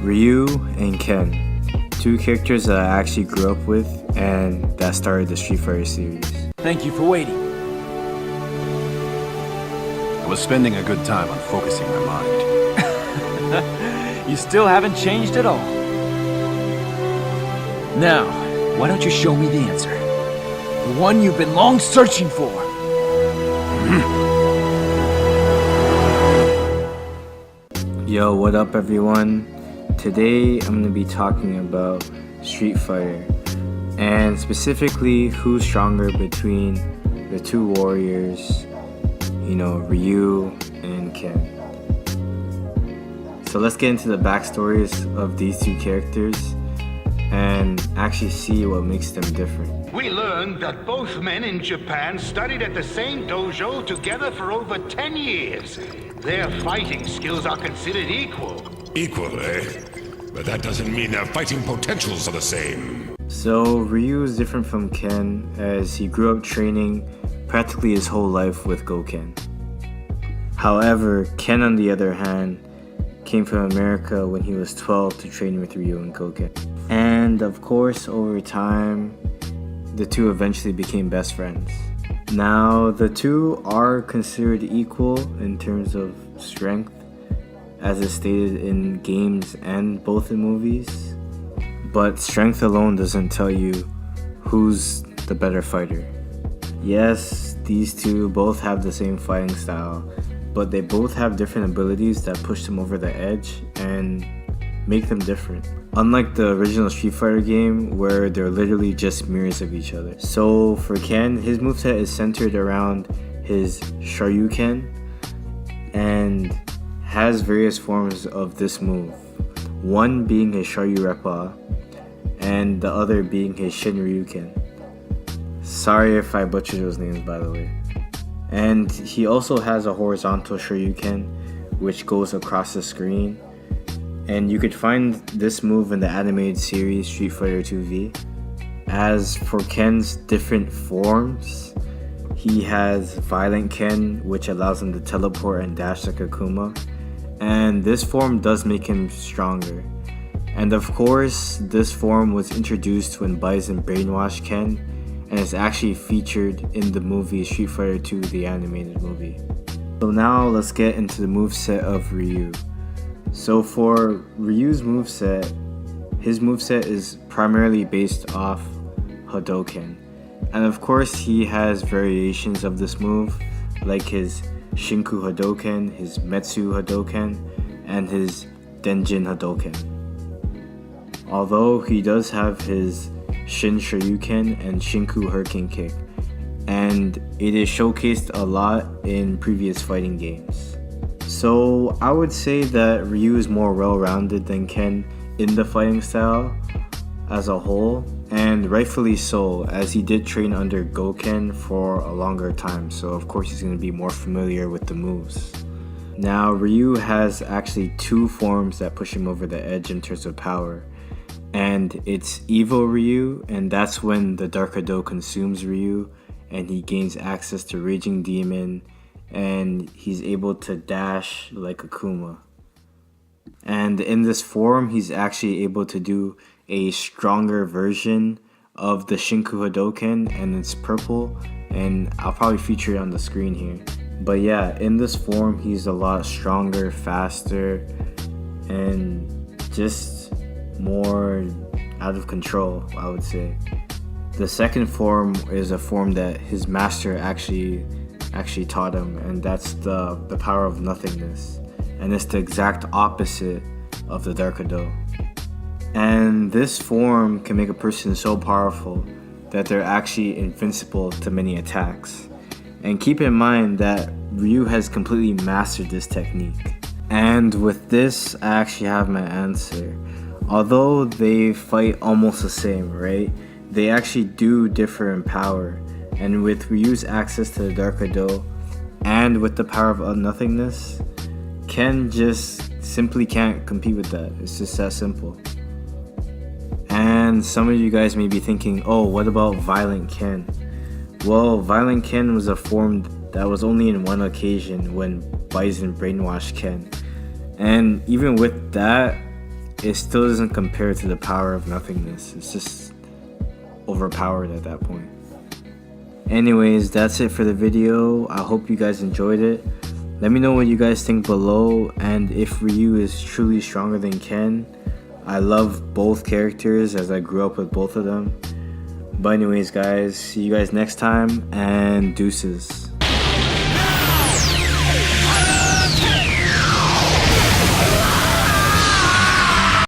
Ryu and Ken, two characters that I actually grew up with and that started the Street Fighter series. Thank you for waiting. I was spending a good time on focusing my mind. You still haven't changed at all. Now, why don't you show me the answer? The one you've been long searching for. Yo, what up everyone? Today I'm going to be talking about Street Fighter, and specifically who's stronger between the two warriors, Ryu and Ken. So let's get into the backstories of these two characters and actually see what makes them different. We learned that both men in Japan studied at the same dojo together for over 10 years. Their fighting skills are considered equal. Equal, eh? But that doesn't mean their fighting potentials are the same. So Ryu is different from Ken as he grew up training practically his whole life with Goken. However, Ken on the other hand came from America when he was 12 to train with Ryu and Goken. And of course, over time, the two eventually became best friends. Now, the two are considered equal in terms of strength, as is stated in games and both in movies. But strength alone doesn't tell you who's the better fighter. Yes, these two both have the same fighting style, but they both have different abilities that push them over the edge and make them different. Unlike the original Street Fighter game where they're literally just mirrors of each other. So for Ken, his moveset is centered around his Shoryuken and has various forms of this move. One being his Shoryurepa and the other being his Shinryuken. Sorry if I butchered those names, by the way. And he also has a horizontal Shoryuken which goes across the screen. And you could find this move in the animated series Street Fighter 2V. As for Ken's different forms, he has Violent Ken, which allows him to teleport and dash like Akuma. And this form does make him stronger. And of course, this form was introduced when Bison brainwashed Ken and is actually featured in the movie Street Fighter 2, the animated movie. So now let's get into the moveset of Ryu. So for Ryu's moveset, his moveset is primarily based off Hadoken. And of course he has variations of this move, like his Shinku Hadoken, his Metsu Hadoken, and his Denjin Hadoken. Although he does have his Shin Shoryuken and Shinku Hurricane Kick, and it is showcased a lot in previous fighting games. So I would say that Ryu is more well-rounded than Ken in the fighting style as a whole, and rightfully so, as he did train under Goken for a longer time, so of course he's going to be more familiar with the moves. Now Ryu has actually two forms that push him over the edge in terms of power, and it's Evil Ryu, and that's when the Dark Hado consumes Ryu and he gains access to Raging Demon, and he's able to dash like Akuma. And in this form, he's actually able to do a stronger version of the Shinku Hadoken, and it's purple, and I'll probably feature it on the screen here. But yeah, in this form, he's a lot stronger, faster, and just more out of control, I would say. The second form is a form that his master actually taught him, and that's the power of nothingness, and it's the exact opposite of the Dark Hado. And this form can make a person so powerful that they're actually invincible to many attacks. And keep in mind that Ryu has completely mastered this technique. And with this, I actually have my answer. Although they fight almost the same, right? They actually do differ in power. And with Ryu's access to the Dark Hado and with the power of nothingness, Ken just simply can't compete with that. It's just that simple. And some of you guys may be thinking, oh, what about Violent Ken? Well, Violent Ken was a form that was only in one occasion when Bison brainwashed Ken. And even with that, it still doesn't compare to the power of nothingness. It's just overpowered at that point. Anyways, that's it for the video. I hope you guys enjoyed it. Let me know what you guys think below, and if Ryu is truly stronger than Ken. I love both characters as I grew up with both of them. But anyways guys, see you guys next time, and deuces.